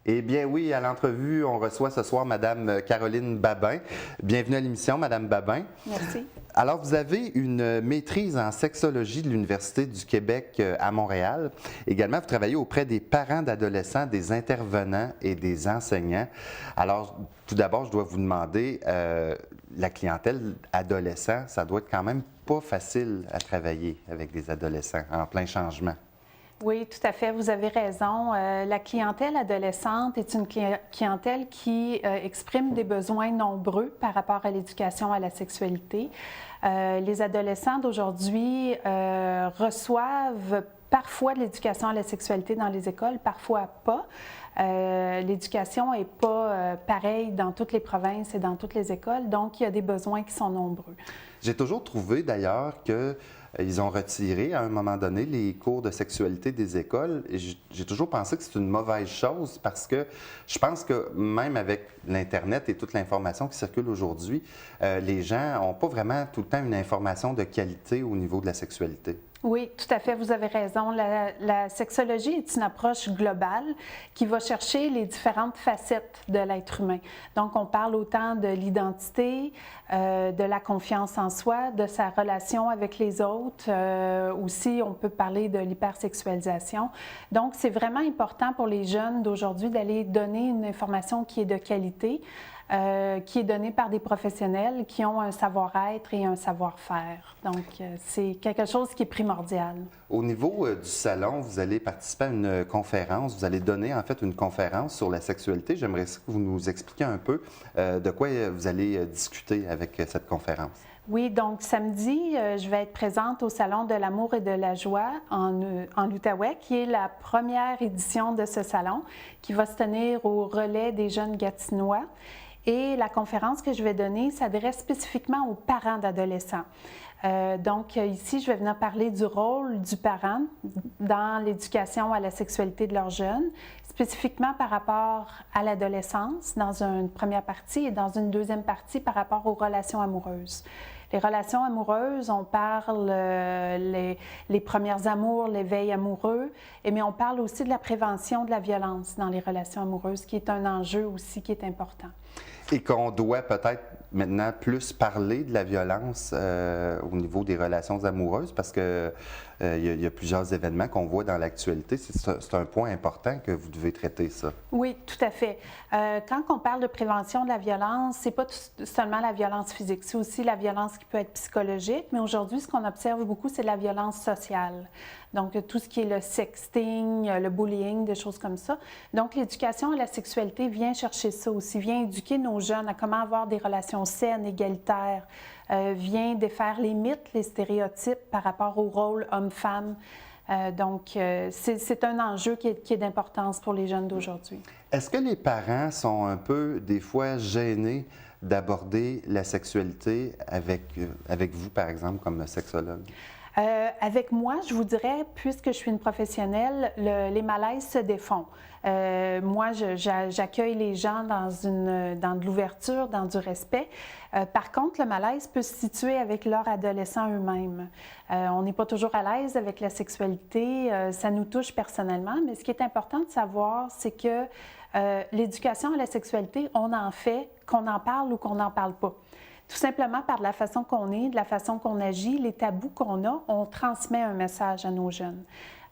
Eh bien oui, à l'entrevue, on reçoit ce soir Madame Caroline Babin. Bienvenue à l'émission, Madame Babin. Merci. Alors, vous avez une maîtrise en sexologie de l'Université du Québec à Montréal. Également, vous travaillez auprès des parents d'adolescents, des intervenants et des enseignants. Alors, tout d'abord, je dois vous demander, la clientèle adolescent, ça doit être quand même pas facile à travailler avec des adolescents en plein changement. Oui, tout à fait, vous avez raison. La clientèle adolescente est une clientèle qui exprime des besoins nombreux par rapport à l'éducation à la sexualité. Les adolescents d'aujourd'hui reçoivent parfois de l'éducation à la sexualité dans les écoles, parfois pas. L'éducation n'est pas pareille dans toutes les provinces et dans toutes les écoles, donc il y a des besoins qui sont nombreux. J'ai toujours trouvé d'ailleurs qu'ils ont retiré à un moment donné les cours de sexualité des écoles et j'ai toujours pensé que c'est une mauvaise chose parce que je pense que même avec l'Internet et toute l'information qui circule aujourd'hui, les gens n'ont pas vraiment tout le temps une information de qualité au niveau de la sexualité. Oui, tout à fait, vous avez raison. La sexologie est une approche globale qui va chercher les différentes facettes de l'être humain. Donc, on parle autant de l'identité, de la confiance en soi, de sa relation avec les autres. Aussi, on peut parler de l'hypersexualisation. Donc, c'est vraiment important pour les jeunes d'aujourd'hui d'aller donner une information qui est de qualité, qui est donnée par des professionnels qui ont un savoir-être et un savoir-faire. Donc, c'est quelque chose qui est primordial. Au niveau du salon, vous allez participer à une conférence, vous allez donner en fait une conférence sur la sexualité. J'aimerais que vous nous expliquiez un peu de quoi vous allez discuter avec cette conférence. Oui, donc samedi, je vais être présente au Salon de l'amour et de la joie en Outaouais, qui est la première édition de ce salon, qui va se tenir au relais des jeunes Gatinois. Et la conférence que je vais donner s'adresse spécifiquement aux parents d'adolescents. Donc ici, je vais venir parler du rôle du parent dans l'éducation à la sexualité de leurs jeunes, spécifiquement par rapport à l'adolescence dans une première partie et dans une deuxième partie par rapport aux relations amoureuses. Les relations amoureuses, on parle les premiers amours, l'éveil amoureux, mais on parle aussi de la prévention de la violence dans les relations amoureuses, qui est un enjeu aussi qui est important. Et qu'on doit peut-être maintenant plus parler de la violence au niveau des relations amoureuses parce que il y a plusieurs événements qu'on voit dans l'actualité. C'est un point important que vous devez traiter, ça. Oui, tout à fait. Quand on parle de prévention de la violence, c'est pas seulement la violence physique, c'est aussi la violence qui peut être psychologique, mais aujourd'hui, ce qu'on observe beaucoup, c'est la violence sociale. Donc, tout ce qui est le sexting, le bullying, des choses comme ça. Donc, l'éducation à la sexualité vient chercher ça aussi, vient éduquer nos jeunes à comment avoir des relations saines, égalitaires, vient défaire les mythes, les stéréotypes par rapport au rôle homme-femme. Donc, c'est un enjeu qui est d'importance pour les jeunes d'aujourd'hui. Est-ce que les parents sont un peu, des fois, gênés d'aborder la sexualité avec vous, par exemple, comme sexologue? Avec moi, je vous dirais, puisque je suis une professionnelle, les malaises se défont. Moi, j'accueille les gens dans de l'ouverture, dans du respect. Par contre, le malaise peut se situer avec leurs adolescents eux-mêmes. On n'est pas toujours à l'aise avec la sexualité, ça nous touche personnellement, mais ce qui est important de savoir, c'est que l'éducation à la sexualité, on en fait qu'on en parle ou qu'on n'en parle pas. Tout simplement par la façon qu'on est, de la façon qu'on agit, les tabous qu'on a, on transmet un message à nos jeunes.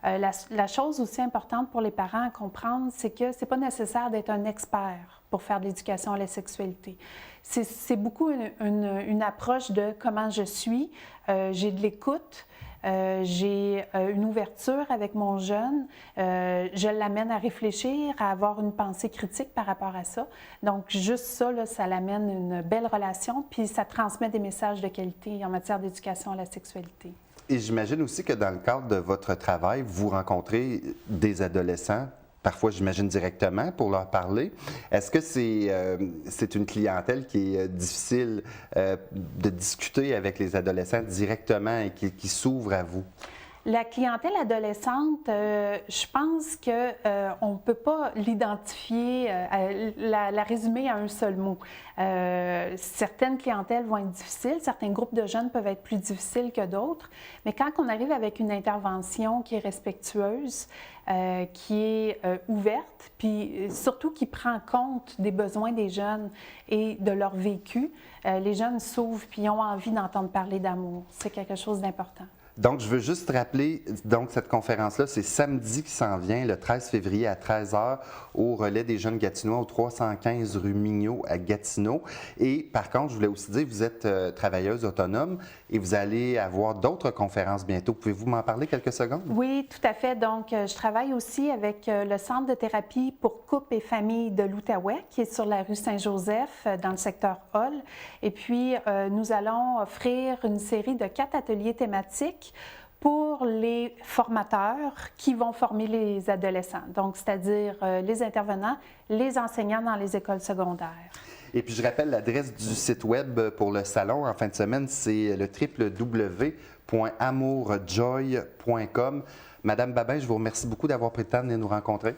La chose aussi importante pour les parents à comprendre, c'est que ce n'est pas nécessaire d'être un expert pour faire de l'éducation à la sexualité. C'est beaucoup une approche de comment je suis, j'ai de l'écoute, j'ai une ouverture avec mon jeune, je l'amène à réfléchir, à avoir une pensée critique par rapport à ça. Donc, juste ça, là, ça l'amène une belle relation, puis ça transmet des messages de qualité en matière d'éducation à la sexualité. Et j'imagine aussi que dans le cadre de votre travail, vous rencontrez des adolescents, parfois j'imagine directement pour leur parler. Est-ce que c'est une clientèle qui est difficile de discuter avec les adolescents directement et qui s'ouvre à vous? La clientèle adolescente, je pense qu'on ne peut pas l'identifier, la résumer à un seul mot. Certaines clientèles vont être difficiles, certains groupes de jeunes peuvent être plus difficiles que d'autres, mais quand on arrive avec une intervention qui est respectueuse, qui est ouverte, puis surtout qui prend compte des besoins des jeunes et de leur vécu, les jeunes s'ouvrent puis ont envie d'entendre parler d'amour. C'est quelque chose d'important. Donc, je veux juste rappeler, donc cette conférence-là, c'est samedi qui s'en vient, le 13 février à 13h, au Relais des Jeunes Gatinois, au 315 rue Mignot à Gatineau. Et par contre, je voulais aussi dire, vous êtes travailleuse autonome et vous allez avoir d'autres conférences bientôt. Pouvez-vous m'en parler quelques secondes? Oui, tout à fait. Donc, je travaille aussi avec le Centre de thérapie pour couple et famille de l'Outaouais, qui est sur la rue Saint-Joseph, dans le secteur Hall. Et puis, nous allons offrir une série de 4 ateliers thématiques pour les formateurs qui vont former les adolescents, donc c'est-à-dire les intervenants, les enseignants dans les écoles secondaires. Et puis, je rappelle l'adresse du site web pour le salon en fin de semaine, c'est le www.amourjoy.com. Madame Babin, je vous remercie beaucoup d'avoir pris le temps de venir nous rencontrer.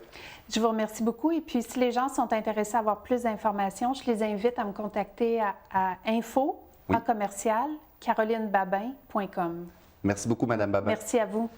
Je vous remercie beaucoup. Et puis, si les gens sont intéressés à avoir plus d'informations, je les invite à me contacter à info@carolinebabin.com. Merci beaucoup, Madame Babin. Merci à vous.